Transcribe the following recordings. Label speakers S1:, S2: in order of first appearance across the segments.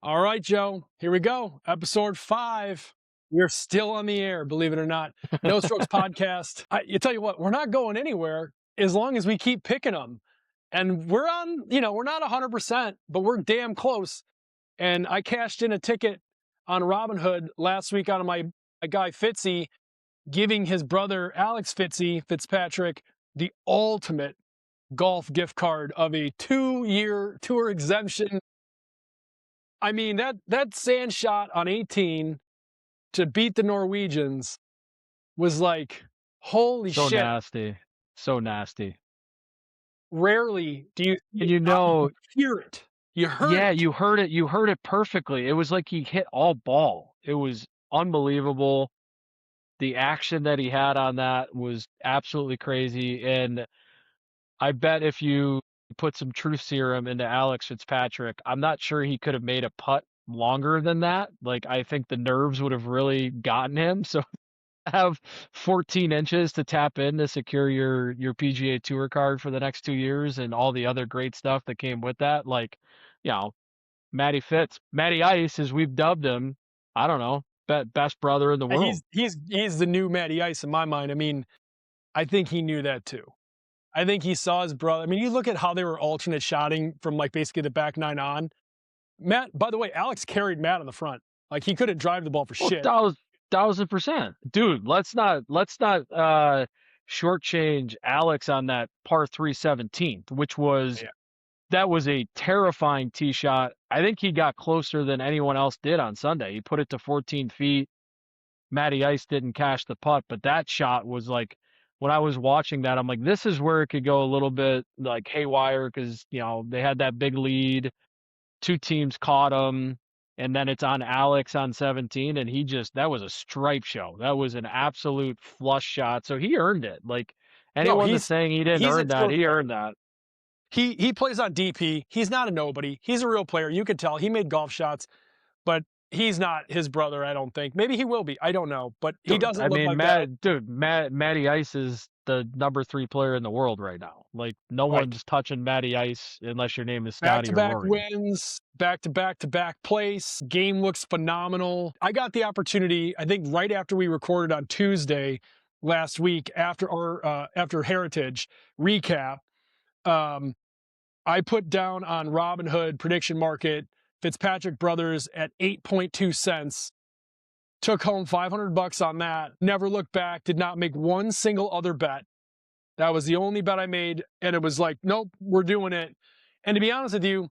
S1: All right, Joe, here we go. Episode 5. We're still on the air, believe it or not. No Strokes podcast. You tell you what, we're not going anywhere as long as we keep picking them. And we're on, we're not 100%, but we're damn close. And I cashed in a ticket on Robinhood last week on my guy Fitzy, giving his brother Alex Fitzpatrick, the ultimate golf gift card of a 2-year tour exemption. I mean, that sand shot on 18 to beat the Norwegians was like, holy
S2: So
S1: shit.
S2: nasty. So nasty.
S1: Rarely do you see
S2: And
S1: it
S2: you
S1: out and
S2: know,
S1: you hear it. You heard
S2: yeah,
S1: it.
S2: you heard it perfectly. It was like he hit all ball. It was unbelievable. The action that he had on that was absolutely crazy. And I bet if you put some truth serum into Alex Fitzpatrick, I'm not sure he could have made a putt longer than that. Like I think the nerves would have really gotten him. So have 14 inches to tap in to secure your PGA Tour card for the next 2 years and all the other great stuff that came with that. Like, you know, Matty Ice, as we've dubbed him. I don't know, best brother in the world.
S1: He's the new Matty Ice in my mind. I mean, I think he knew that too. I think he saw his brother. I mean, you look at how they were alternate shotting from like basically the back nine on. Matt, by the way, Alex carried Matt on the front. Like he couldn't drive the ball for
S2: Well,
S1: shit.
S2: 1000%, dude. Let's not shortchange Alex on that par 3 17th, which was
S1: Yeah.
S2: that was a terrifying tee shot. I think he got closer than anyone else did on Sunday. He put it to 14 feet. Matty Ice didn't cash the putt, but that shot was like, when I was watching that, I'm like, this is where it could go a little bit like haywire because, they had that big lead. Two teams caught him, and then it's on Alex on 17, and that was a stripe show. That was an absolute flush shot. So he earned it. Like
S1: No,
S2: anyone that's saying he didn't
S1: he's a
S2: earn that,
S1: tour
S2: he
S1: player.
S2: earned that.
S1: He plays on DP. He's not a nobody. He's a real player. You could tell he made golf shots, but he's not his brother, I don't think. Maybe he will be. I don't know, but he
S2: Dude,
S1: doesn't
S2: I
S1: look
S2: mean,
S1: like that.
S2: Matty Ice is the number 3 player in the world right now. Like, no
S1: Right.
S2: one's touching Matty Ice unless your name is
S1: Back
S2: Scotty
S1: to
S2: or
S1: back
S2: Rory.
S1: wins, back to back to back place. Game looks phenomenal. I got the opportunity, I think, right after we recorded on Tuesday last week after our after Heritage recap. Um, I put down on Robinhood prediction market Fitzpatrick Brothers at 8.2 cents. Took home $500 on that. Never looked back. Did not make one single other bet. That was the only bet I made. And it was like, nope, we're doing it. And to be honest with you,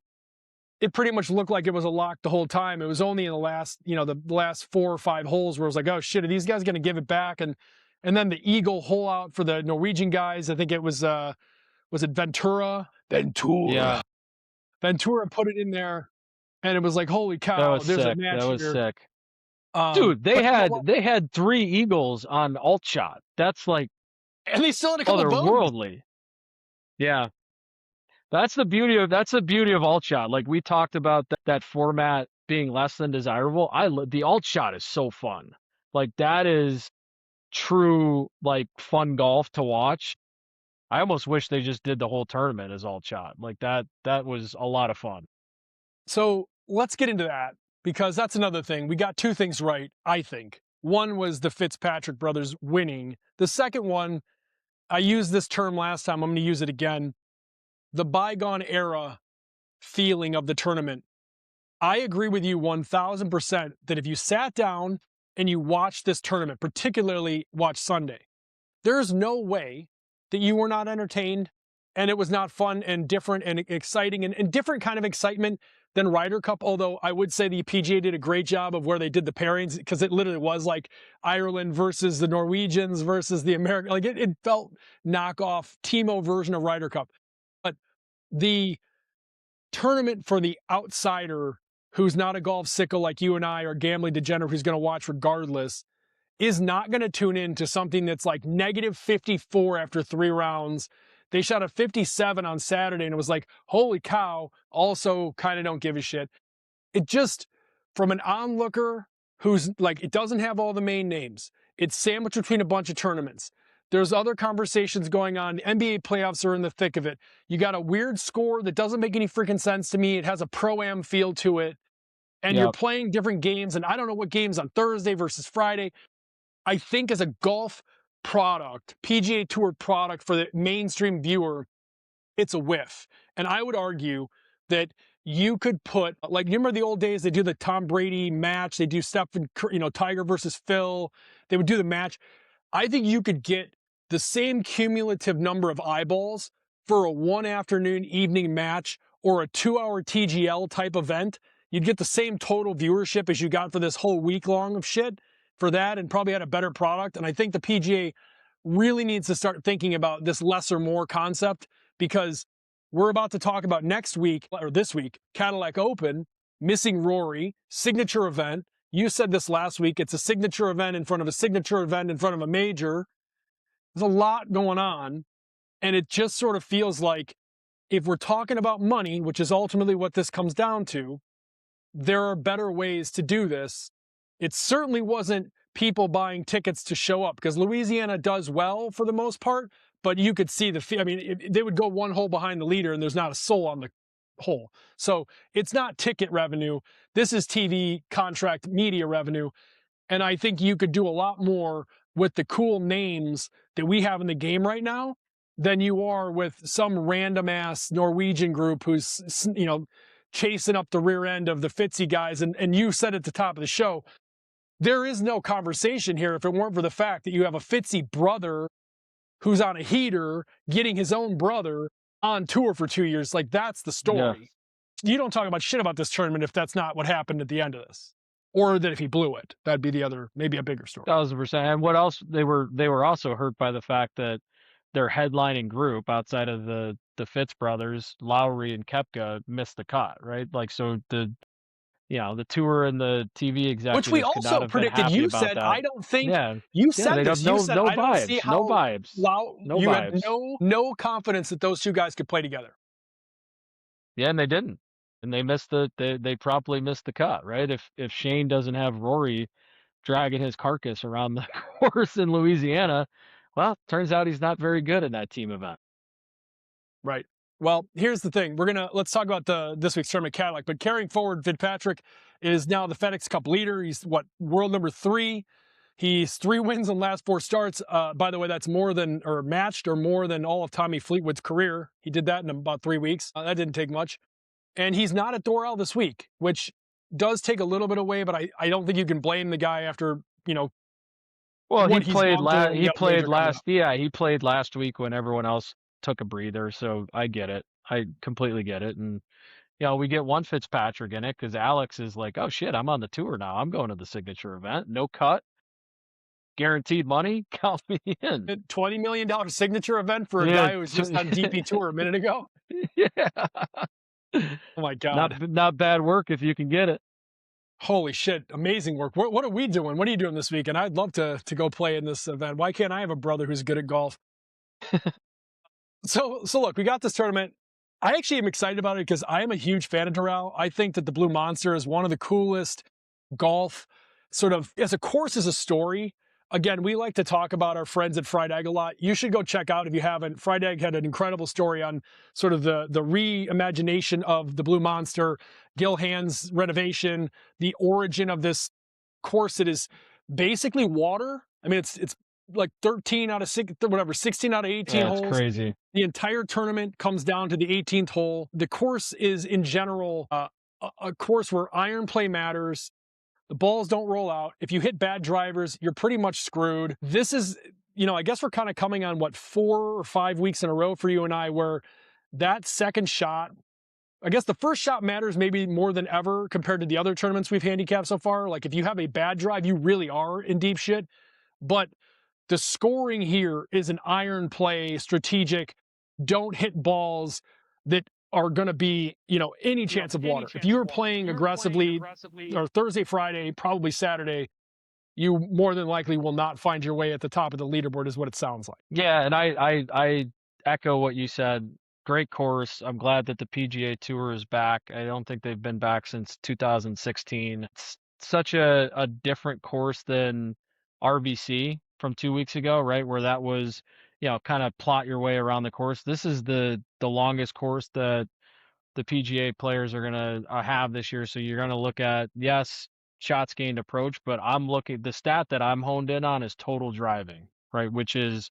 S1: it pretty much looked like it was a lock the whole time. It was only in the last, the last 4 or 5 holes where it was like, oh shit, are these guys going to give it back? And then the eagle hole out for the Norwegian guys. I think it was it Ventura?
S2: Yeah,
S1: Ventura put it in there, and it was like, holy
S2: that
S1: cow,
S2: was
S1: there's a
S2: sick. That
S1: match
S2: was
S1: here.
S2: sick. Dude, they
S1: But you know
S2: had
S1: what?
S2: they had 3 eagles on alt shot. That's like
S1: And they still had a couple bogeys.
S2: otherworldly. Yeah. That's the beauty of alt shot. Like we talked about that format being less than desirable. The alt shot is so fun. Like that is true like fun golf to watch. I almost wish they just did the whole tournament as alt shot. Like that was a lot of fun.
S1: So let's get into that because that's another thing. We got 2 things right, I think. One was the Fitzpatrick brothers winning. The second one, I used this term last time. I'm going to use it again. The bygone era feeling of the tournament. I agree with you 1000% that if you sat down and you watched this tournament, particularly watch Sunday, there's no way that you were not entertained and it was not fun and different and exciting and different kind of excitement than Ryder Cup. Although I would say the PGA did a great job of where they did the pairings because it literally was like Ireland versus the Norwegians versus the American. Like it felt knockoff Timo version of Ryder Cup. But the tournament for the outsider who's not a golf sicko like you and I or gambling degenerate who's going to watch regardless is not going to tune in to something that's like negative 54 after 3 rounds. They shot a 57 on Saturday and it was like, holy cow, also kind of don't give a shit. It just, from an onlooker who's like, it doesn't have all the main names. It's sandwiched between a bunch of tournaments. There's other conversations going on. NBA playoffs are in the thick of it. You got a weird score that doesn't make any freaking sense to me. It has a pro-am feel to it. and you're
S2: Yep.
S1: playing different games, and I don't know what games on Thursday versus Friday. I think as a golf product, PGA Tour product for the mainstream viewer, it's a whiff. And I would argue that you could put, like, you remember the old days, they do the Tom Brady match, they do Stephen, Tiger versus Phil, they would do the match. I think you could get the same cumulative number of eyeballs for a one afternoon evening match or a 2 hour TGL type event. You'd get the same total viewership as you got for this whole week long of shit for that, and probably had a better product. And I think the PGA really needs to start thinking about this less or more concept, because we're about to talk about next week or this week, Cadillac Open, missing Rory, signature event. You said this last week. It's a signature event in front of a signature event in front of a major. There's a lot going on. And it just sort of feels like, if we're talking about money, which is ultimately what this comes down to, there are better ways to do this. It certainly wasn't people buying tickets to show up, because Louisiana does well for the most part, but you could see I mean, they would go one hole behind the leader and there's not a soul on the hole. So it's not ticket revenue. This is TV contract media revenue. And I think you could do a lot more with the cool names that we have in the game right now than you are with some random ass Norwegian group who's, chasing up the rear end of the Fitzy guys. And you said at the top of the show, there is no conversation here if it weren't for the fact that you have a Fitzy brother who's on a heater getting his own brother on tour for 2 years. Like, that's the
S2: Yeah.
S1: story. You don't talk about shit about this tournament if that's not what happened at the end of this. Or that if he blew it, that'd be the other, maybe a bigger story.
S2: 1,000%. And what else? They were also hurt by the fact that their headlining group outside of the Fitz brothers, Lowry and Koepka, missed the cut, right? Like, so the tour and the TV
S1: Which we
S2: executives could not
S1: also
S2: have been
S1: predicted.
S2: happy
S1: You
S2: about
S1: said,
S2: that.
S1: I don't think,
S2: Yeah.
S1: you
S2: Yeah,
S1: said
S2: they'd have
S1: this. You
S2: no
S1: said,
S2: no
S1: I don't see
S2: vibes. No
S1: how
S2: vibes. No
S1: you had
S2: vibes.
S1: no confidence that those two guys could play together.
S2: Yeah, and they didn't. And they promptly missed the cut, right? If Shane doesn't have Rory dragging his carcass around the course in Louisiana, well, turns out he's not very good in that team event.
S1: Right. Well, here's the thing. Let's talk about this week's tournament Cadillac. But carrying forward, Fitzpatrick is now the FedEx Cup leader. He's world number 3. He's 3 wins in the last 4 starts. By the way, that's more than, or matched, or more than all of Tommy Fleetwood's career. He did that in about 3 weeks. That didn't take much. And he's not at Doral this week, which does take a little bit away, but I don't think you can blame the guy after,
S2: Well,
S1: what he's gone through, and you got a major coming up.
S2: he played last week when everyone else took a breather, so I get it. I completely get it. And we get one Fitzpatrick in it because Alex is like, "Oh shit, I'm on the tour now. I'm going to the signature event. No cut, guaranteed money. Count me in."
S1: A $20 million signature event for a
S2: Yeah.
S1: guy who was just on DP Tour a minute ago.
S2: Yeah.
S1: Oh my God.
S2: Not bad work if you can get it.
S1: Holy shit. Amazing work. What are we doing? What are you doing this weekend? I'd love to go play in this event. Why can't I have a brother who's good at golf? So look, we got this tournament. I actually am excited about it because I am a huge fan of Doral. I think that the Blue Monster is one of the coolest golf, sort of, as a course, as a story. Again, we like to talk about our friends at Fried Egg a lot. You should go check out, if you haven't. Fried Egg had an incredible story on sort of the reimagination of the Blue Monster, Gil Hand's renovation, the origin of this course that is basically water. I mean, it's like 13 out of 6, whatever, 16 out of 18
S2: Yeah, it's
S1: holes.
S2: crazy.
S1: The entire tournament comes down to the 18th hole. The course is, in general, a course where iron play matters. The balls don't roll out. If you hit bad drivers, you're pretty much screwed. This is, I guess we're kind of coming on 4 or 5 weeks in a row for you and I, where that second shot, I guess the first shot matters maybe more than ever compared to the other tournaments we've handicapped so far. Like, if you have a bad drive, you really are in deep shit. But the scoring here is an iron play, strategic, don't hit balls that are going to be, any chance of water. If you're playing aggressively, or Thursday, Friday, probably Saturday, you more than likely will not find your way at the top of the leaderboard, is what it sounds like.
S2: Yeah, and I echo what you said. Great course. I'm glad that the PGA Tour is back. I don't think they've been back since 2016. It's such a different course than RBC from 2 weeks ago, right? Where that was, kind of plot your way around the course. This is the longest course that the PGA players are gonna have this year. So you're gonna look at, yes, shots gained approach, but the stat that I'm honed in on is total driving, right? Which is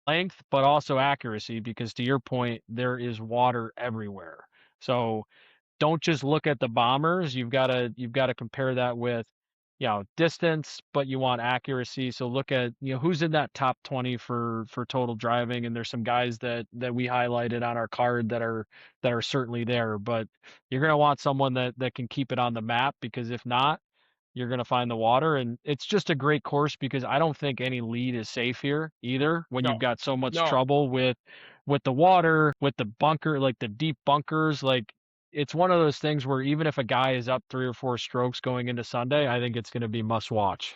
S2: length, but also accuracy, because to your point, there is water everywhere. So don't just look at the bombers. You've got to compare that with, distance, but you want accuracy. So look at, who's in that top 20 for total driving, and there's some guys that we highlighted on our card that are certainly there, but you're going to want someone that can keep it on the map, because if not, you're going to find the water. And it's just a great course, because I don't think any lead is safe here either, when
S1: No,
S2: you've got so much
S1: no.
S2: trouble with the water, with the bunker, like the deep bunkers. Like, it's one of those things where even if a guy is up 3 or 4 strokes going into Sunday, I think it's going to be must watch.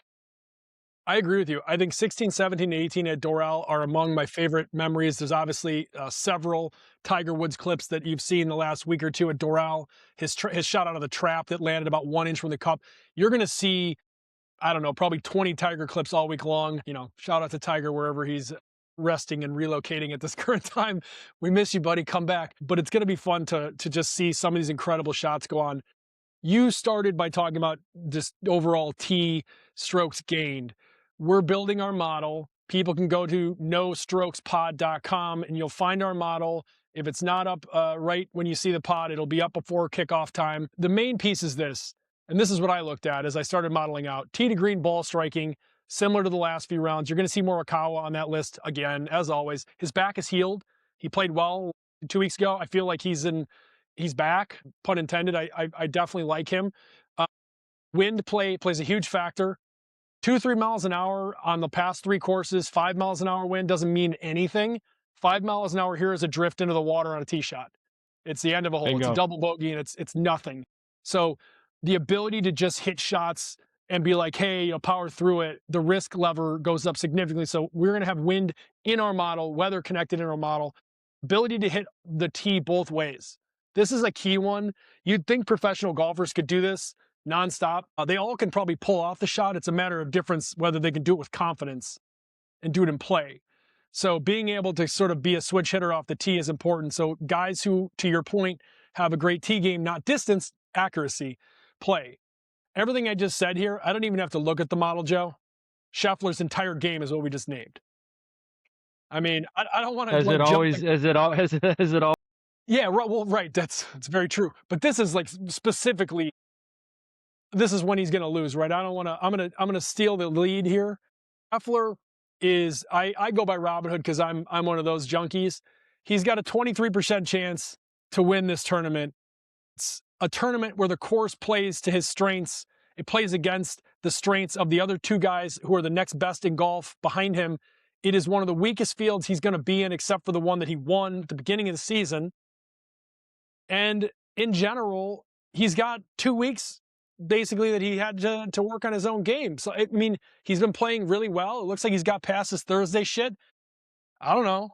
S1: I agree with you. I think 16, 17, and 18 at Doral are among my favorite memories. There's obviously several Tiger Woods clips that you've seen the last week or two at Doral. His shot out of the trap that landed about 1 inch from the cup. You're going to see, I don't know, probably 20 Tiger clips all week long. Shout out to Tiger wherever he's resting and relocating at this current time. We miss you, buddy. Come back. But it's going to be fun to just see some of these incredible shots go on. You started by talking about just overall tee strokes gained. We're building our model. People can go to nostrokespod.com and you'll find our model. If it's not up right when you see the pod, it'll be up before kickoff time. The main piece is this, and this is what I looked at as I started modeling out. Tee to green ball striking, similar to the last few rounds. You're going to see Morikawa on that list again, as always. His back is healed. He played well 2 weeks ago. I feel like he's back, pun intended. I definitely like him. Uh, Wind plays a huge factor. 2-3 miles an hour on the past 3 courses, 5 miles an hour wind doesn't mean anything. 5 miles an hour here is a drift into the water on a tee shot. It's the end of a hole. It's a
S2: Bingo.
S1: double bogey and it's nothing. So the ability to just hit shots and be like, hey, power through it, the risk lever goes up significantly. So we're going to have wind in our model, weather connected in our model, ability to hit the tee both ways. This is a key one. You'd think professional golfers could do this nonstop. They all can probably pull off the shot. It's a matter of difference whether they can do it with confidence and do it in play. So being able to sort of be a switch hitter off the tee is important. So guys who, to your point, have a great tee game, not distance, accuracy, play. Everything I just said here, I don't even have to look at the model, Joe. Scheffler's entire game is what we just named. I mean, I don't want to
S2: As it
S1: like jump
S2: always,
S1: the
S2: as it all, as it all.
S1: yeah, well, right. That's very true. But this is like specifically, this is when he's going to lose, right? I don't want to. I'm gonna steal the lead here. Scheffler is. I go by Robinhood because I'm one of those junkies. He's got a 23% chance to win this tournament. It's a tournament where the course plays to his strengths. It plays against the strengths of the other two guys who are the next best in golf behind him. It is one of the weakest fields he's going to be in, except for the one that he won at the beginning of the season. And in general, he's got 2 weeks basically that he had to work on his own game. So, I mean, he's been playing really well. It looks like he's got past his Thursday shit. I don't know.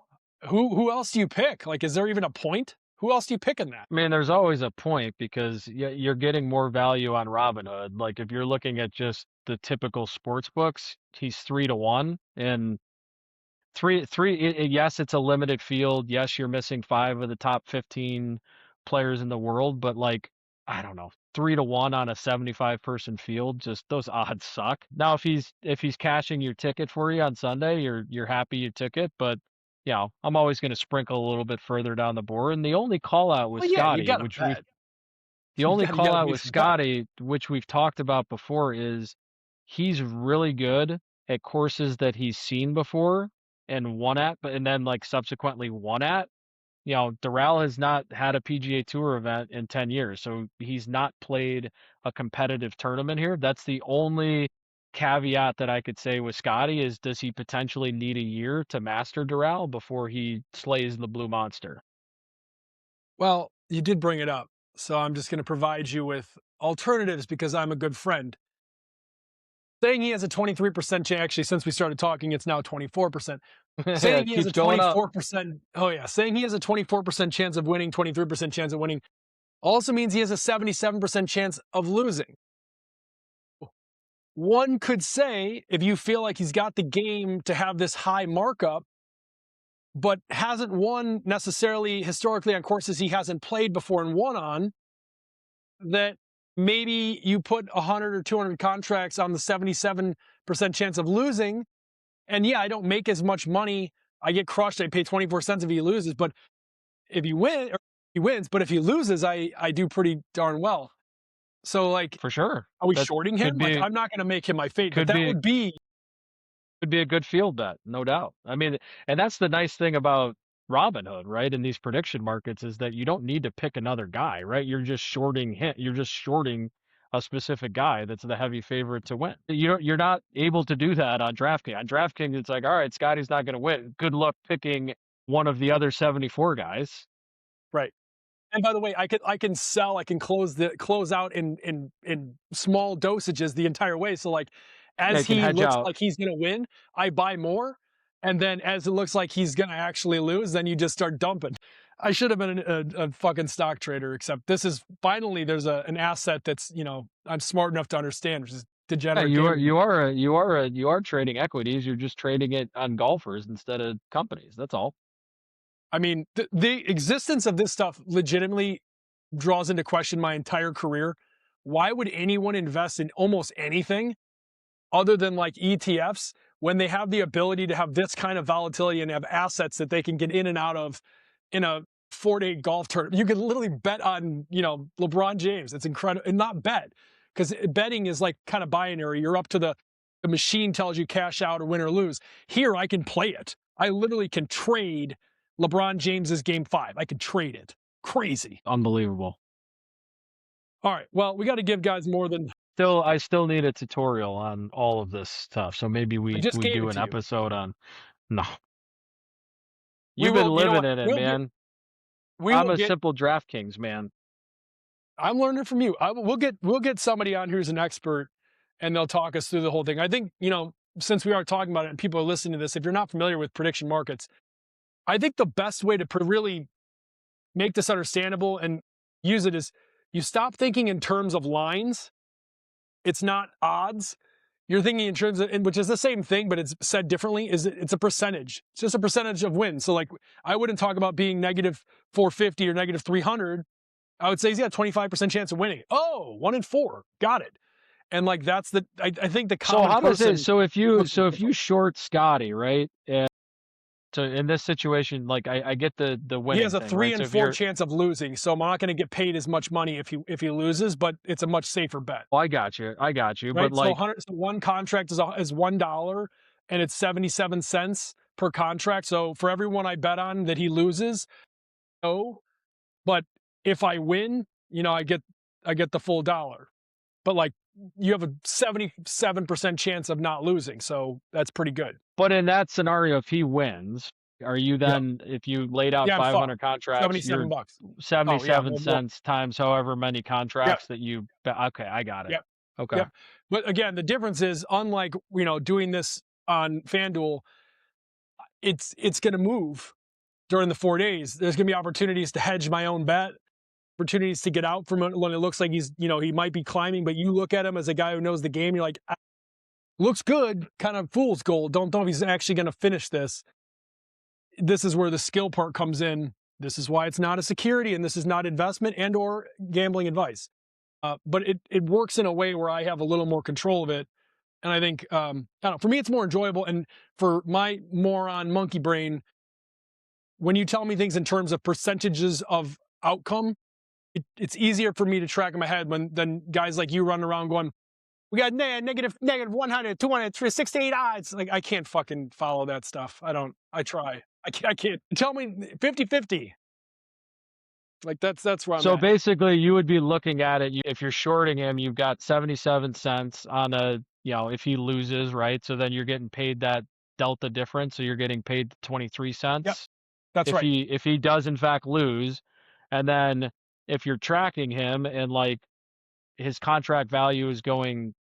S1: Who else do you pick? Like, is there even a point? Who else do you pick in that?
S2: I mean, there's always a point, because you're getting more value on Robinhood. Like, if you're looking at just the typical sports books, he's 3 to 1, and yes, it's a limited field. Yes, you're missing 5 of the top 15 players in the world, but like, I don't know, 3 to 1 on a 75-person field, just those odds suck. Now, if he's cashing your ticket for you on Sunday, you're happy you took it, but I'm always going to sprinkle a little bit further down the board. And the only call out with
S1: Well, yeah, you
S2: Scotty,
S1: got to
S2: which we
S1: bet.
S2: the
S1: You
S2: only
S1: got you
S2: call
S1: got to
S2: out
S1: be
S2: with
S1: some bet.
S2: Scotty, which we've talked about before, is he's really good at courses that he's seen before and won at, and then like subsequently won at. Doral has not had a PGA Tour event in 10 years, so he's not played a competitive tournament here. That's the only caveat that I could say with Scotty is, does he potentially need a year to master Doral before he slays the Blue Monster?
S1: Well, you did bring it up. So I'm just going to provide you with alternatives because I'm a good friend. Saying he has a 23% chance, actually, since we started talking, it's now 24%. Saying
S2: It
S1: he has
S2: keeps
S1: a
S2: going up.
S1: 24%, oh yeah, saying he has a 24% chance of winning, 23% chance of winning, also means he has a 77% chance of losing. One could say, if you feel like he's got the game to have this high markup, but hasn't won necessarily historically on courses he hasn't played before and won on, that maybe you put 100 or 200 contracts on the 77% chance of losing. And yeah, I don't make as much money. I get crushed. I pay 24 cents if he loses, but if you win, or he wins, but if he loses, I do pretty darn well. So like,
S2: For sure.
S1: are we
S2: That
S1: shorting
S2: could
S1: him? Like,
S2: be
S1: I'm not going to make him my fade, but
S2: could
S1: that
S2: be
S1: would be
S2: could be a good field bet, no doubt. I mean, and that's the nice thing about Robinhood, right? In these prediction markets is that you don't need to pick another guy, right? You're just shorting a specific guy that's the heavy favorite to win. You're not able to do that on DraftKings. On DraftKings, it's like, all right, Scotty's not going to win. Good luck picking one of the other 74 guys.
S1: right. And by the way, I can close out in small dosages the entire way. So like,
S2: Yeah,
S1: as
S2: you can
S1: he
S2: hedge
S1: looks
S2: out.
S1: like he's going to win, I buy more, and then as it looks like he's going to actually lose, then you just start dumping. I should have been a fucking stock trader, except this is finally there's an asset that's I'm smart enough to understand, which is
S2: Yeah,
S1: degenerate gambling.
S2: you are trading equities. You're just trading it on golfers instead of companies. That's all.
S1: I mean, the existence of this stuff legitimately draws into question my entire career. Why would anyone invest in almost anything other than like ETFs when they have the ability to have this kind of volatility and have assets that they can get in and out of in a 4-day golf tournament? You could literally bet on, LeBron James. It's incredible. And not bet, because betting is like kind of binary. You're up to the machine tells you cash out or win or lose. Here, I can play it. I literally can trade LeBron James's game 5. I can trade it. Crazy.
S2: Unbelievable.
S1: All right. Well, we got to give guys more than
S2: I still need a tutorial on all of this stuff. So maybe
S1: I
S2: we
S1: just
S2: we
S1: gave
S2: do
S1: it
S2: an
S1: to you.
S2: episode on. No,
S1: We
S2: you've been
S1: will, you know
S2: living
S1: what?
S2: in it, man.
S1: We
S2: I'm
S1: will
S2: a
S1: get
S2: simple DraftKings man.
S1: I'm learning from you. We'll get somebody on who's an expert, and they'll talk us through the whole thing. I think since we are talking about it and people are listening to this, if you're not familiar with prediction markets, I think the best way to really make this understandable and use it is you stop thinking in terms of lines. It's not odds. You're thinking in terms of, and which is the same thing, but it's said differently. It's a percentage. It's just a percentage of wins. So like, I wouldn't talk about being negative 450 or negative 300. I would say he's got a 25% chance of winning. Oh, 1 in 4. Got it. And like I think the
S2: So
S1: common
S2: how does it?
S1: person looks at
S2: So
S1: it
S2: if you
S1: differently.
S2: short Scotty, right? And so in this situation, like I get the
S1: He has
S2: winning
S1: a
S2: thing,
S1: 3
S2: right? So
S1: and
S2: if
S1: 4
S2: you're,
S1: chance of losing, so I'm not going to get paid as much money if he loses, but it's a much safer bet,
S2: well, I got you, but
S1: right? So
S2: like,
S1: 100, so one contract is $1, and it's 77 cents per contract. So for everyone I bet on that he loses, no, but if I win, I get the full dollar. But like, you have a 77% chance of not losing, so that's pretty good.
S2: but in that scenario, if he wins, are you
S1: Yep.
S2: then, if you laid out
S1: Yeah, I'm fucked.
S2: 500 contracts,
S1: 77
S2: you're
S1: bucks. Oh yeah,
S2: 77
S1: well more.
S2: cents times however many
S1: Yep.
S2: contracts that you bet. Okay, I got it.
S1: Yep.
S2: Okay.
S1: Yep. But again, the difference is, unlike doing this on FanDuel, it's going to move during the 4 days. There's going to be opportunities to hedge my own bet, opportunities to get out from it when it looks like he might be climbing, but you look at him as a guy who knows the game. You're like, looks good, kind of fool's gold. Don't know if he's actually going to finish this. This is where the skill part comes in. This is why it's not a security, and this is not investment and or gambling advice. But it works in a way where I have a little more control of it. And I think, I don't know, for me, it's more enjoyable. And for my moron monkey brain, when you tell me things in terms of percentages of outcome, it's easier for me to track in my head than guys like you running around going, we got negative 100, 200, 368 odds. Like, I can't fucking follow that stuff. I try. I can't. Tell me 50-50. Like, that's where I'm
S2: So
S1: at.
S2: basically, you would be looking at it, if you're shorting him, you've got 77 cents on a, if he loses, right? So then you're getting paid that delta difference. So you're getting paid 23
S1: Yep.
S2: cents
S1: That's right.
S2: if he does in fact lose. And then if you're tracking him and like his contract value is going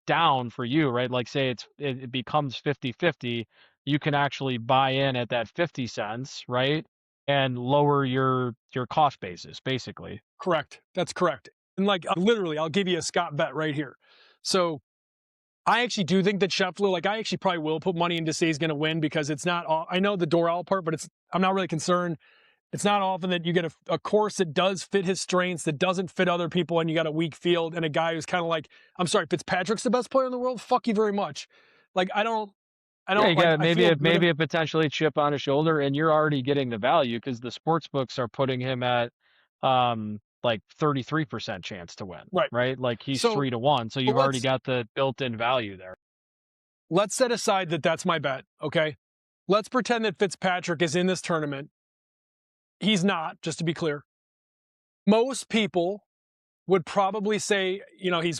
S2: down for you, right? Like say it becomes 50-50, you can actually buy in at that 50 cents, right? And lower your cost basis, basically.
S1: Correct. That's correct. And like, literally, I'll give you a Scott bet right here. So I actually do think that Scheffler, like I actually probably will put money in to say he's going to win because it's not all, I know the Doral part, but I'm not really concerned. It's not often that you get a course that does fit his strengths, that doesn't fit other people, and you got a weak field and a guy who's kind of like, I'm sorry, Fitzpatrick's the best player in the world. Fuck you very much. Like I
S2: Yeah,
S1: don't
S2: you
S1: like.
S2: got
S1: I feel good.
S2: maybe a potentially chip on his shoulder, and you're already getting the value because the sports books are putting him at like 33% chance to win,
S1: Right.
S2: right? Like he's
S1: So
S2: 3 to 1, so
S1: but
S2: you've already got the built-in value there.
S1: let's set aside that that's my bet. Okay. Let's pretend that Fitzpatrick is in this tournament. He's not, just to be clear. Most people would probably say, he's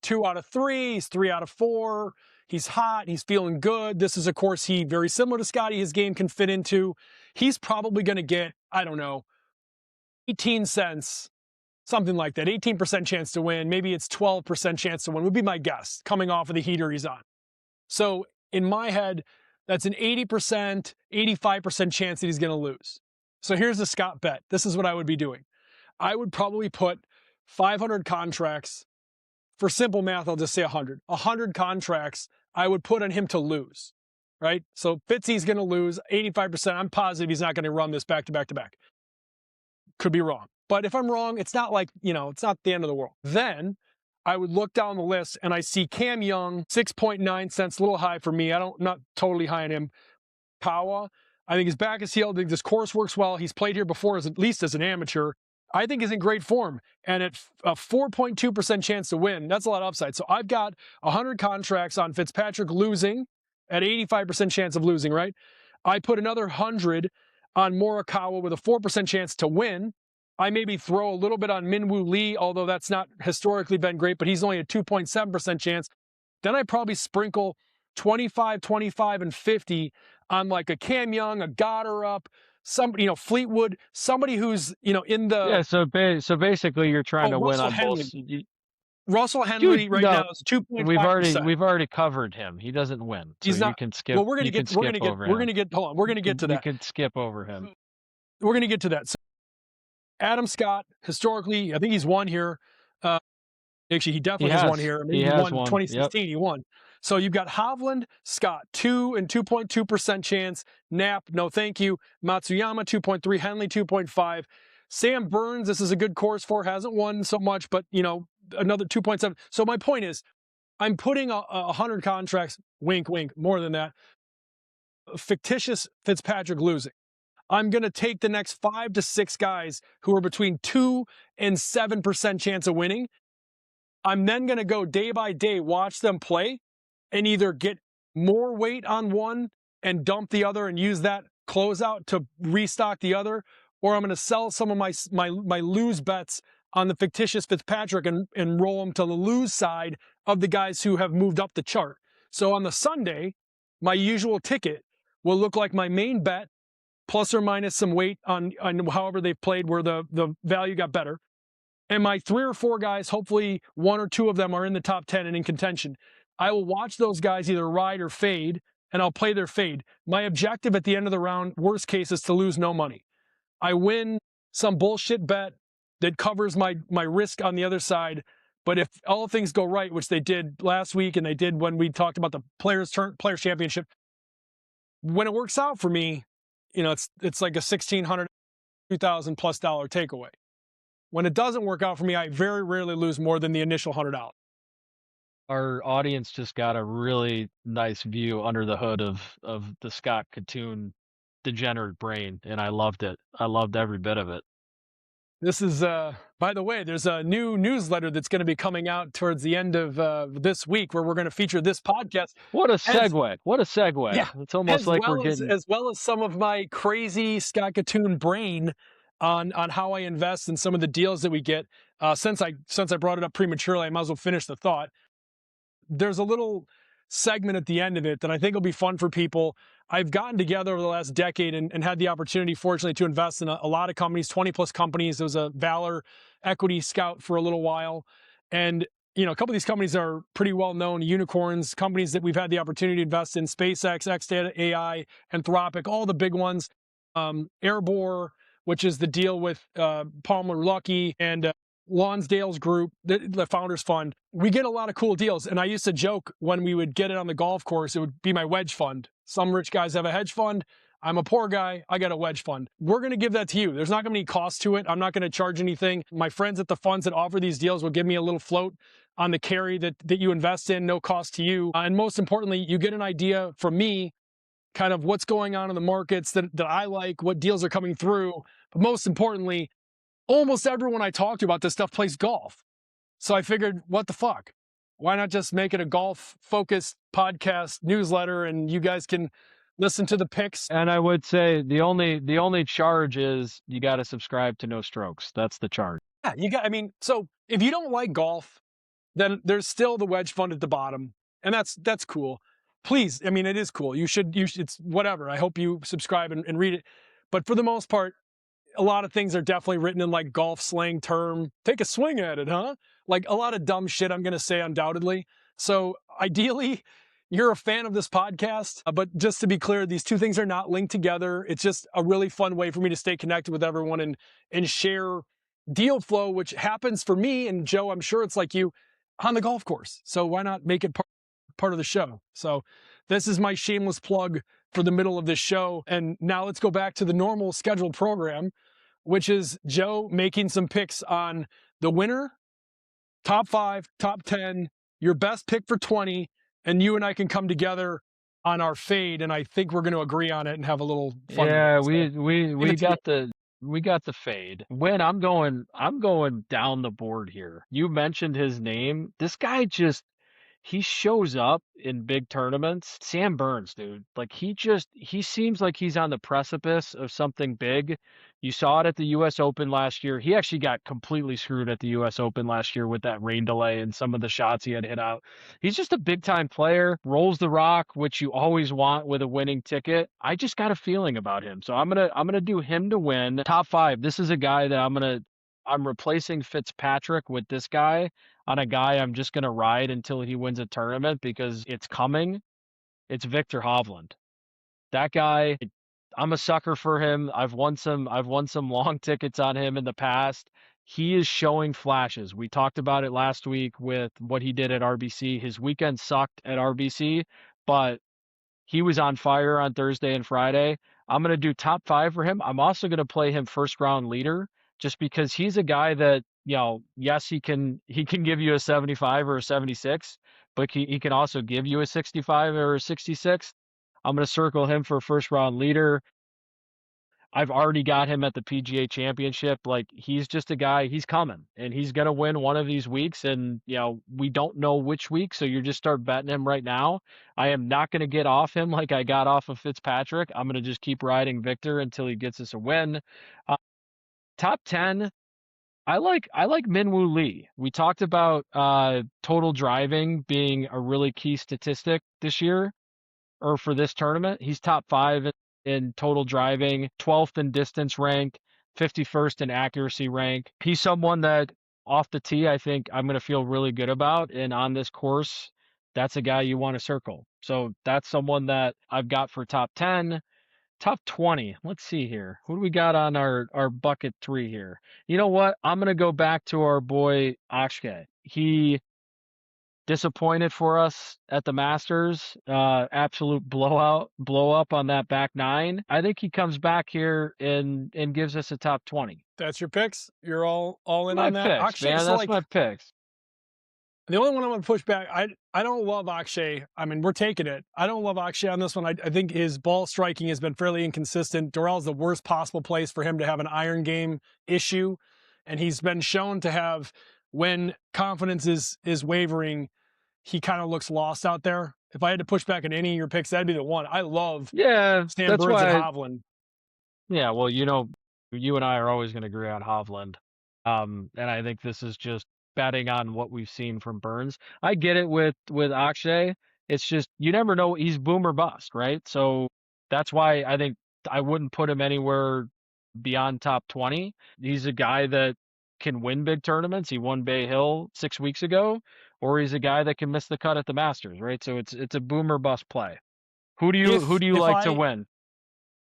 S1: 2 out of 3, he's 3 out of 4, he's hot, he's feeling good. This is a course he very similar to Scotty, his game can fit into. He's probably going to get, I don't know, 18 cents, something like that, 18% chance to win. Maybe it's 12% chance to win, would be my guess, coming off of the heater he's on. So in my head, that's an 80%, 85% chance that he's going to lose. So here's the Scott bet. This is what I would be doing. I would probably put 500 contracts. For simple math, I'll just say 100. 100 contracts I would put on him to lose, right? So Fitzy's going to lose 85%. I'm positive he's not going to run this back to back to back. Could be wrong. But if I'm wrong, it's not like, it's not the end of the world. Then I would look down the list and I see Cam Young, 6.9 cents, a little high for me. Not totally high on him. Kawa, I think his back is healed. I think this course works well. He's played here before, at least as an amateur. I think he's in great form. And at a 4.2% chance to win, that's a lot of upside. So I've got 100 contracts on Fitzpatrick losing at 85% chance of losing, right? I put another 100 on Morikawa with a 4% chance to win. I maybe throw a little bit on Minwoo Lee, although that's not historically been great, but he's only a 2.7% chance. Then I probably sprinkle 25, 25, and 50 on like a Cam Young, a Goddard, somebody, Fleetwood, somebody who's, in the.
S2: Yeah, so basically you're trying
S1: Oh,
S2: to win
S1: Russell
S2: on both.
S1: Henley. Russell
S2: Dude,
S1: Henley right
S2: no,
S1: now is 2.5%.
S2: we've already covered him. He doesn't win, so
S1: He's not. Well,
S2: you can skip over
S1: we're
S2: him.
S1: gonna get. Hold on, we're gonna get to
S2: You
S1: that.
S2: can skip over him.
S1: We're gonna get to that. So Adam Scott, historically, I think he's won here. Actually, he definitely has won here. I mean,
S2: He
S1: he
S2: has
S1: won in
S2: won. Yep.
S1: 2016. He won. So you've got Hovland, Scott, 2 and 2.2% chance. Knapp, no thank you. Matsuyama, 2.3. Henley, 2.5. Sam Burns, this is a good course for, hasn't won so much, but, another 2.7. So my point is, I'm putting 100 contracts, wink, wink, more than that, fictitious Fitzpatrick losing. I'm going to take the next 5 to 6 guys who are between 2 and 7% chance of winning. I'm then going to go day by day, watch them play, and either get more weight on one and dump the other and use that closeout to restock the other, or I'm going to sell some of my lose bets on the fictitious Fitzpatrick and roll them to the lose side of the guys who have moved up the chart. So on the Sunday, my usual ticket will look like my main bet, plus or minus some weight on however they've played where the value got better. And my 3 or 4 guys, hopefully 1 or 2 of them are in the top 10 and in contention. I will watch those guys either ride or fade, and I'll play their fade. My objective at the end of the round, worst case, is to lose no money. I win some bullshit bet that covers my risk on the other side. But if all things go right, which they did last week and they did when we talked about the Players Championship, when it works out for me, it's like a $1,600, $2,000+ takeaway. When it doesn't work out for me, I very rarely lose more than the initial $100.
S2: Our audience just got a really nice view under the hood of the Scott Katoon degenerate brain, and I loved it. I loved every bit of it.
S1: This is, by the way, there's a new newsletter that's going to be coming out towards the end of this week where we're going to feature this podcast.
S2: What a segue. What a segue.
S1: Yeah,
S2: it's almost like we're getting.
S1: As well as some of my crazy Scott Katoon brain on how I invest in some of the deals that we get. Since I brought it up prematurely, I might as well finish the thought. There's a little segment at the end of it that I think will be fun for people. I've gotten together over the last decade and had the opportunity, fortunately, to invest in a lot of companies, 20+ companies. There was a Valor equity scout for a little while. And, a couple of these companies are pretty well known unicorns, companies that we've had the opportunity to invest in: SpaceX, XData AI, Anthropic, all the big ones. Airbor, which is the deal with Palmer Luckey, and Lonsdale's group, the Founders Fund, we get a lot of cool deals. And I used to joke when we would get it on the golf course, it would be my wedge fund. Some rich guys have a hedge fund. I'm a poor guy. I got a wedge fund. We're going to give that to you. There's not going to be any cost to it. I'm not going to charge anything. My friends at the funds that offer these deals will give me a little float on the carry that you invest in, no cost to you. And most importantly, you get an idea from me, kind of what's going on in the markets that I like, what deals are coming through. But most importantly, almost everyone I talk to about this stuff plays golf. So I figured, what the fuck? Why not just make it a golf focused podcast newsletter and you guys can listen to the picks?
S2: And I would say the only charge is you got to subscribe to No Strokes. That's the charge.
S1: Yeah, so if you don't like golf, then there's still the wedge fund at the bottom. And that's cool. Please, it is cool. You should, it's whatever. I hope you subscribe and read it. But for the most part, a lot of things are definitely written in like golf slang term. Take a swing at it, huh? Like a lot of dumb shit I'm going to say undoubtedly. So ideally, you're a fan of this podcast. But just to be clear, these two things are not linked together. It's just a really fun way for me to stay connected with everyone and share deal flow, which happens for me. And Joe, I'm sure it's like you on the golf course. So why not make it part of the show? So this is my shameless plug for the middle of this show. And now let's go back to the normal scheduled program, which is Joe making some picks on the winner, top 5, top 10, your best pick for 20, and you and I can come together on our fade, and I think we're going to agree on it and have a little fun.
S2: Yeah, we got the fade. When I'm going down the board here. You mentioned his name. This guy he shows up in big tournaments. Sam Burns, dude. Like he seems like he's on the precipice of something big. You saw it at the US Open last year. He actually got completely screwed at the US Open last year with that rain delay and some of the shots he had hit out. He's just a big time player, rolls the rock, which you always want with a winning ticket. I just got a feeling about him. So I'm going to do him to win. Top 5. This is a guy that I'm replacing Fitzpatrick with this guy on a guy I'm just going to ride until he wins a tournament because it's coming. It's Victor Hovland. That guy, I'm a sucker for him. I've won some long tickets on him in the past. He is showing flashes. We talked about it last week with what he did at RBC. His weekend sucked at RBC, but he was on fire on Thursday and Friday. I'm going to do top 5 for him. I'm also going to play him first round leader just because he's a guy that, yes, he can give you a 75 or a 76, but he can also give you a 65 or a 66. I'm going to circle him for first round leader. I've already got him at the PGA Championship. Like, he's just a guy, he's coming and he's going to win one of these weeks. And, we don't know which week. So you just start betting him right now. I am not going to get off him like I got off of Fitzpatrick. I'm going to just keep riding Victor until he gets us a win. Top 10. I like Minwoo Lee. We talked about total driving being a really key statistic this year or for this tournament. He's top 5 in total driving, 12th in distance rank, 51st in accuracy rank. He's someone that off the tee, I think I'm going to feel really good about. And on this course, that's a guy you want to circle. So that's someone that I've got for top 10. Top 20. Let's see here. Who do we got on our bucket 3 here? You know what? I'm going to go back to our boy Akshke. He disappointed for us at the Masters. Absolute blow up on that back 9. I think he comes back here and gives us a top 20.
S1: That's your picks? You're all in
S2: my
S1: on that?
S2: Picks, Akshay, man. That's my picks.
S1: The only one I'm going to push back, I don't love Akshay. We're taking it. I don't love Akshay on this one. I think his ball striking has been fairly inconsistent. Doral's the worst possible place for him to have an iron game issue. And he's been shown to have, when confidence is wavering, he kind of looks lost out there. If I had to push back on any of your picks, that'd be the one. I love Sam Burns and Hovland.
S2: Yeah, well, you and I are always going to agree on Hovland. And I think this is just betting on what we've seen from Burns. I get it with Akshay. It's just you never know. He's boom or bust, right? So that's why I think I wouldn't put him anywhere beyond top 20. He's a guy that can win big tournaments. He won Bay Hill 6 weeks ago, or he's a guy that can miss the cut at the Masters, right? So it's a boom or bust play. Who do you like to win?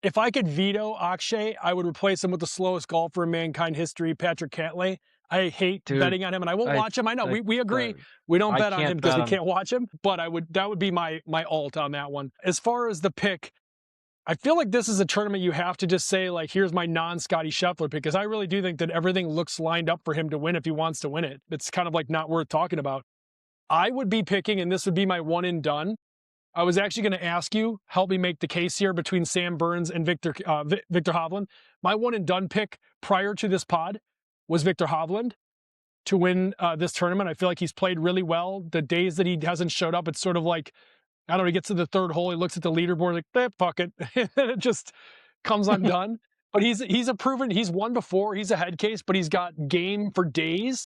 S1: If I could veto Akshay, I would replace him with the slowest golfer in mankind history, Patrick Cantlay. I hate
S2: Dude,
S1: betting on him, and I won't
S2: I
S1: watch him. I know
S2: I
S1: we agree.
S2: that
S1: We don't
S2: I
S1: bet on him
S2: can't
S1: because
S2: bet
S1: we
S2: him.
S1: can't watch him, but that would be my alt on that one. As far as the pick, I feel like this is a tournament you have to just say, like, here's my non-Scotty Scheffler pick, because I really do think that everything looks lined up for him to win if he wants to win it. It's kind of like not worth talking about. I would be picking, and this would be my one and done. I was actually going to ask you, help me make the case here between Sam Burns and Victor Hovland. My one and done pick prior to this pod was Victor Hovland to win this tournament. I feel like he's played really well. The days that he hasn't showed up, it's sort of like, I don't know, he gets to the third hole, he looks at the leaderboard, like, fuck it. And it just comes undone. But he's a proven, he's won before, he's a head case, but he's got game for days.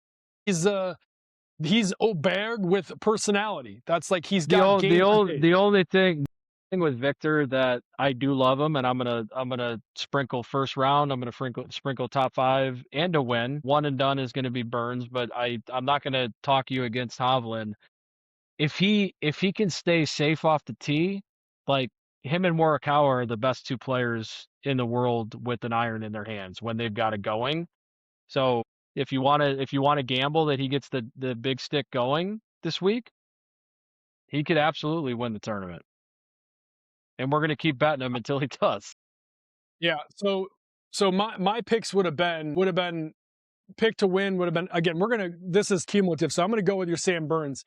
S1: He's Oberg with personality. That's like he's got game for days.
S2: The only thing with Victor that I do love him, and I'm gonna sprinkle first round. I'm gonna sprinkle top five and a win. One and done is gonna be Burns, but I'm not gonna talk you against Hovland. If he can stay safe off the tee, like him and Morikawa are the best two players in the world with an iron in their hands when they've got it going. So if you want to gamble that he gets the big stick going this week, he could absolutely win the tournament. And we're gonna keep betting him until he does.
S1: Yeah. So my picks would have been pick to win would have been, again, this is cumulative. So I'm gonna go with your Sam Burns.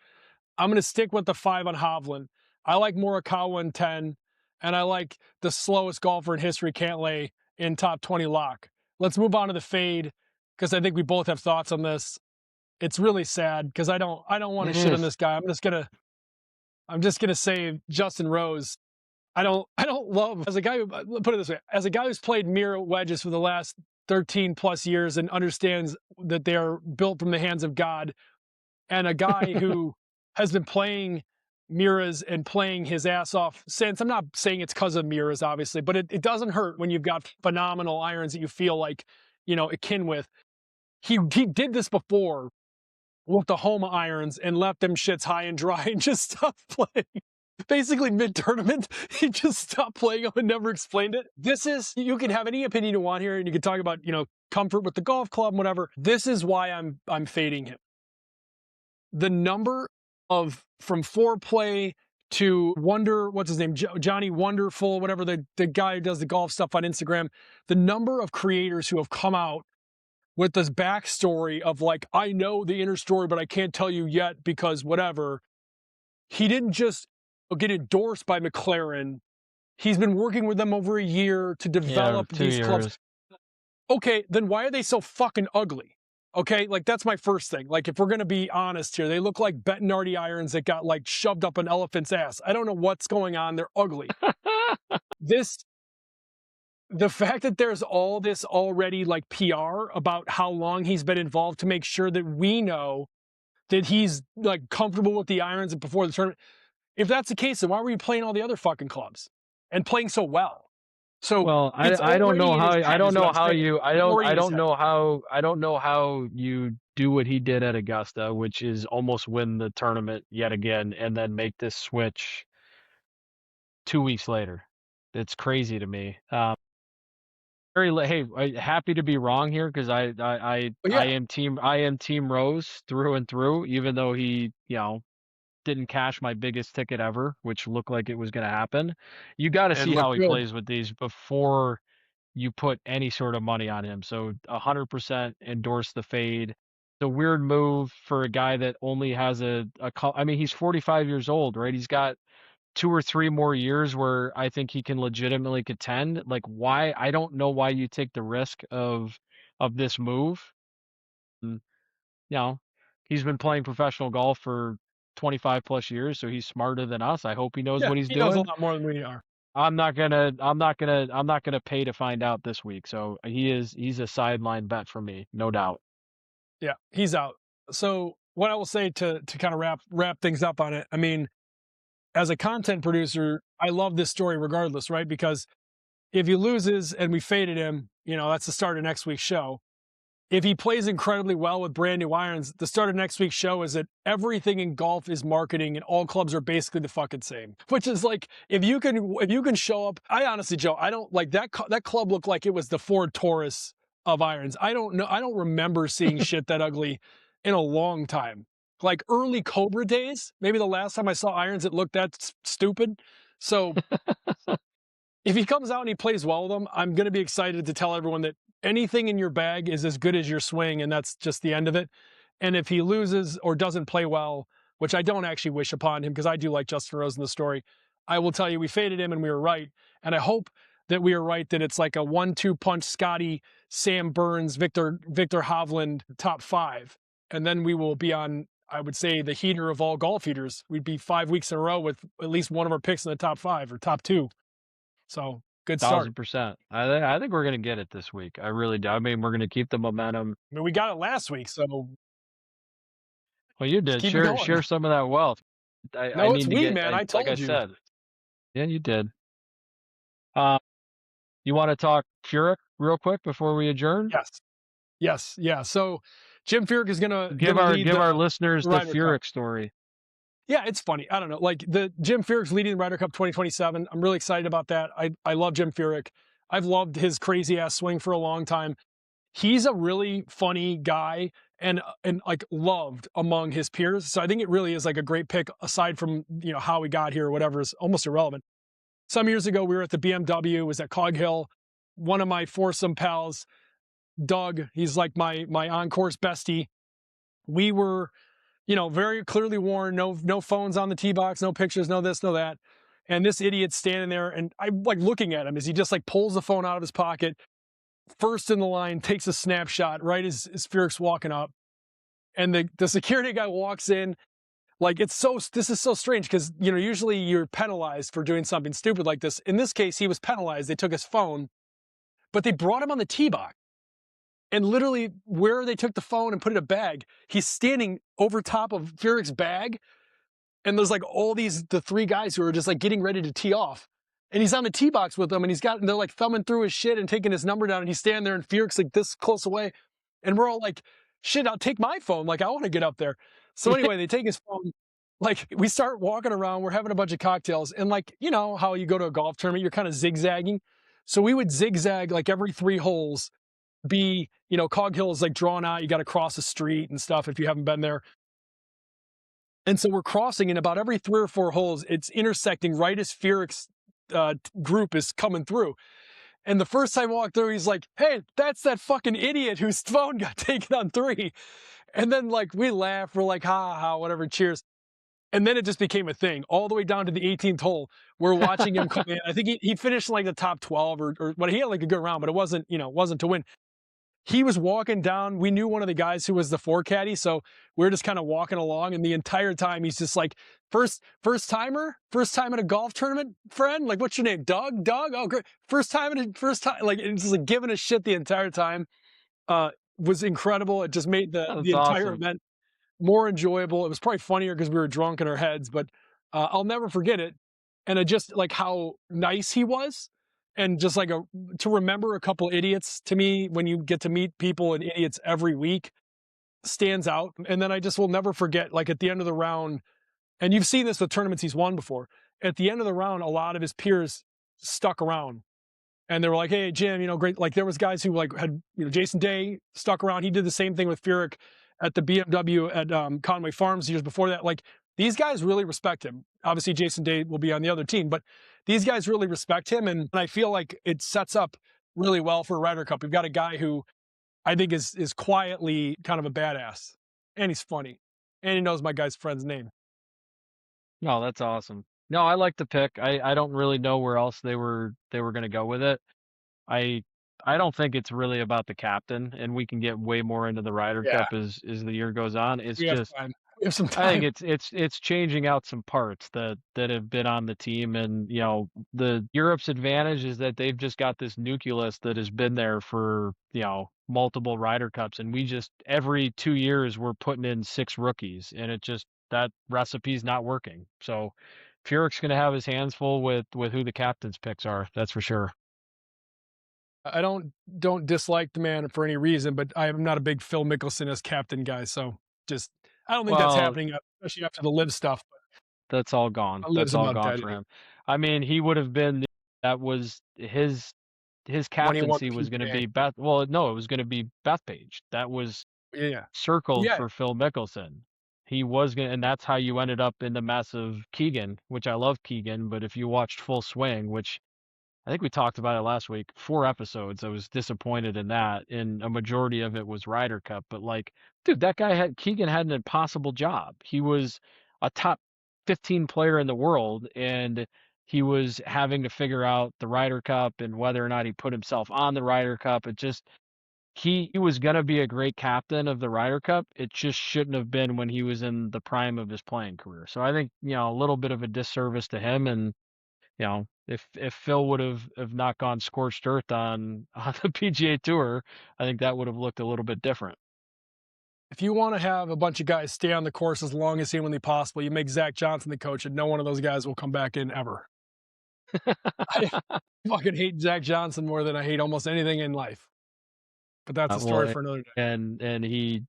S1: I'm gonna stick with the 5 on Hovland. I like Morikawa in 10, and I like the slowest golfer in history, Cantlay, in top 20 lock. Let's move on to the fade, because I think we both have thoughts on this. It's really sad because I don't want to
S2: It
S1: shit on
S2: is.
S1: this guy. I'm just gonna say Justin Rose. I don't love, as a guy who, put it this way, as a guy who's played mirror wedges for the last 13 plus years and understands that they are built from the hands of God, and a guy who has been playing Miras and playing his ass off since. I'm not saying it's because of Miras, obviously, but it doesn't hurt when you've got phenomenal irons that you feel like, akin with. He did this before with the home irons and left them shits high and dry and just stopped playing. Basically mid-tournament, he just stopped playing them and never explained it. You can have any opinion you want here, and you can talk about, comfort with the golf club and whatever. This is why I'm fading him. The number of, from foreplay to what's his name, Johnny Wonderful, whatever, the guy who does the golf stuff on Instagram, the number of creators who have come out with this backstory of, like, I know the inner story, but I can't tell you yet because whatever. He didn't just get endorsed by McLaren. He's been working with them over a year to
S2: Yeah,
S1: develop
S2: two
S1: these clubs.
S2: years.
S1: Okay, then why are they so fucking ugly? Okay, like, that's my first thing. Like, if we're going to be honest here, they look like Bettinardi irons that got, like, shoved up an elephant's ass. I don't know what's going on. They're ugly. The fact that there's all this already, like, PR about how long he's been involved to make sure that we know that he's, like, comfortable with the irons before the tournament. If that's the case, then why were you playing all the other fucking clubs and playing so well? So
S2: Well,
S1: it's
S2: I don't
S1: already
S2: know
S1: in
S2: how
S1: his head, is what I'm saying. Already in his head.
S2: I don't know how you do what he did at Augusta, which is almost win the tournament yet again and then make this switch 2 weeks later. It's crazy to me. Happy to be wrong here because
S1: But yeah,
S2: I am team Rose through and through, even though he, didn't cash my biggest ticket ever, which looked like it was going to happen. You got to
S1: and
S2: see
S1: look
S2: how he
S1: good.
S2: plays with these before you put any sort of money on him. So 100% endorse the fade. It's a weird move for a guy that only has I mean, he's 45 years old, right? He's got 2 or 3 more years where I think he can legitimately contend. Like, why? I don't know why you take the risk of this move. And, you know, he's been playing professional golf for 25 plus years, so he's smarter than us. I hope he knows
S1: Yeah,
S2: what he's
S1: he knows a
S2: doing.
S1: lot more than we are.
S2: I'm not gonna pay to find out this week. So he's a sideline bet for me, no doubt.
S1: Yeah, he's out. So what I will say to kind of wrap things up on it, I mean, as a content producer, I love this story regardless, right? Because if he loses and we faded him, that's the start of next week's show. If he plays incredibly well with brand new irons, the start of next week's show is that everything in golf is marketing and all clubs are basically the fucking same. Which is like, if you can show up, I honestly, Joe, I don't like that club looked like it was the Ford Taurus of irons. I don't know. I don't remember seeing shit that ugly in a long time. Like early Cobra days, maybe the last time I saw irons, it looked that stupid. So if he comes out and he plays well with them, I'm going to be excited to tell everyone that anything in your bag is as good as your swing, and that's just the end of it. And if he loses or doesn't play well, which I don't actually wish upon him because I do like Justin Rose in the story, I will tell you we faded him and we were right. And I hope that we are right that it's like a 1-2 punch Scotty, Sam Burns, Victor Hovland top five. And then we will be on, I would say, the heater of all golf heaters. We'd be 5 weeks in a row with at least one of our picks in the top five or top two. So good start.
S2: 1000%. I think we're gonna get it this week. I really do. I mean, we're gonna keep the momentum.
S1: I mean, we got it last week, so
S2: Well, you
S1: just
S2: did.
S1: keep it
S2: Share
S1: going.
S2: some of that wealth. I
S1: No, it's
S2: need to
S1: we,
S2: get.
S1: man. I
S2: Like I
S1: told you.
S2: said. Yeah, you did. Uh, you want to talk Furyk real quick before we adjourn?
S1: Yes, yes, yeah. So Jim Furyk is gonna
S2: Give
S1: gonna
S2: our
S1: lead
S2: give
S1: the
S2: our listeners the
S1: Ryder Cup.
S2: Furyk story.
S1: Yeah, it's funny. I don't know. Like the Jim Furyk's leading the Ryder Cup 2027. I'm really excited about that. I love Jim Furyk. I've loved his crazy ass swing for a long time. He's a really funny guy and like loved among his peers. So I think it really is like a great pick aside from, how we got here or whatever is almost irrelevant. Some years ago we were at the BMW, was at Cog Hill. One of my foursome pals, Doug, he's like my on-course bestie. We were, very clearly worn, no phones on the tee box, no pictures, no this, no that. And this idiot's standing there and I'm like looking at him as he just like pulls the phone out of his pocket, first in the line, takes a snapshot right as Furyk's walking up. And the security guy walks in. Like this is so strange because usually you're penalized for doing something stupid like this. In this case, he was penalized. They took his phone, but they brought him on the tee box. And literally where they took the phone and put it in a bag, he's standing over top of Furyk's bag. And there's like the three guys who are just like getting ready to tee off. And he's on the tee box with them and they're like thumbing through his shit and taking his number down. And he's standing there and Furyk's like this close away. And we're all like, shit, I'll take my phone. Like, I want to get up there. So anyway, they take his phone. Like, we start walking around. We're having a bunch of cocktails. And like, how you go to a golf tournament, you're kind of zigzagging. So we would zigzag like every three holes Cog Hill is like drawn out. You got to cross the street and stuff if you haven't been there. And so we're crossing in about every three or four holes. It's intersecting right as Furyk's group is coming through. And the first time I walked through, he's like, hey, that's that fucking idiot whose phone got taken on three. And then like we laugh, we're like, ha ha, whatever, cheers. And then it just became a thing all the way down to the 18th hole. We're watching him come in. I think he finished like the top 12 or he had like a good round, but it wasn't to win. He was walking down. We knew one of the guys who was the four caddy. So we're just kind of walking along. And the entire time he's just like, first time at a golf tournament, friend? Like, what's your name? Doug? Oh, great. First time. Like, it's just like giving a shit the entire time. Was incredible. It just made the
S2: That's
S1: entire
S2: awesome.
S1: event more enjoyable. It was probably funnier because we were drunk in our heads, but I'll never forget it. And I just like how nice he was. And just like to remember a couple idiots to me when you get to meet people and idiots every week stands out. And then I just will never forget, like at the end of the round, and you've seen this with tournaments he's won before. At the end of the round, a lot of his peers stuck around and they were like, hey, Jim, great. Like there was guys who like had, Jason Day stuck around. He did the same thing with Furyk at the BMW at Conway Farms years before that. Like these guys really respect him. Obviously, Jason Day will be on the other team, but these guys really respect him. And I feel like it sets up really well for a Ryder Cup. We've got a guy who I think is quietly kind of a badass and he's funny and he knows my guy's friend's name.
S2: No, that's awesome. No, I like the pick. I don't really know where else they were gonna go with it. I I don't think it's really about the captain, and we can get way more into the Ryder
S1: Yeah,
S2: Cup as the year goes on. It's
S1: we have
S2: just
S1: time. We have some
S2: I think
S1: time.
S2: it's changing out some parts that have been on the team, and the Europe's advantage is that they've just got this nucleus that has been there for multiple Ryder Cups, and we just every 2 years we're putting in six rookies, and it just that recipe's not working. So Furyk's going to have his hands full with who the captain's picks are. That's for sure.
S1: I don't dislike the man for any reason, but I am not a big Phil Mickelson as captain guy. So just I don't think that's
S2: Well,
S1: happening, especially after the live stuff.
S2: that's all gone.
S1: But live's
S2: That's all
S1: about
S2: gone
S1: dead
S2: for
S1: anyway.
S2: him. I mean, he would have been that was his his
S1: when he won
S2: captaincy
S1: the
S2: was going to
S1: PGA.
S2: be Beth. Well, no, it was going to be Bethpage. That was
S1: Yeah.
S2: circled
S1: Yeah.
S2: for Phil Mickelson. He was going to, and that's how you ended up in the mess of Keegan, which I love Keegan, but if you watched Full Swing, which I think we talked about it last week, 4 episodes, I was disappointed in that, and a majority of it was Ryder Cup. But like, dude, that guy had Keegan had an impossible job. He was a top 15 player in the world, and he was having to figure out the Ryder Cup and whether or not he put himself on the Ryder Cup. It just he was going to be a great captain of the Ryder Cup. It just shouldn't have been when he was in the prime of his playing career. So I think, a little bit of a disservice to him. And, if Phil would have not gone scorched earth on, on the PGA Tour, I think that would have looked a little bit different.
S1: If you want to have a bunch of guys stay on the course as long as humanly possible, you make Zach Johnson the coach, and no one of those guys will come back in ever. I fucking hate Zach Johnson more than I hate almost anything in life. But that's a story
S2: Well,
S1: for another day.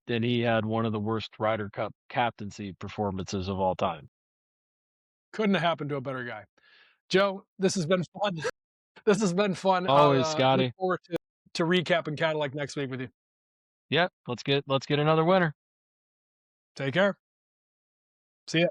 S2: and he had one of the worst Ryder Cup captaincy performances of all time.
S1: Couldn't have happened to a better guy. Joe, this has been fun. This has been fun. I'll
S2: Always,
S1: look
S2: Scotty.
S1: forward to recapping Cadillac next week with you.
S2: Yep, let's get another winner.
S1: Take care. See ya.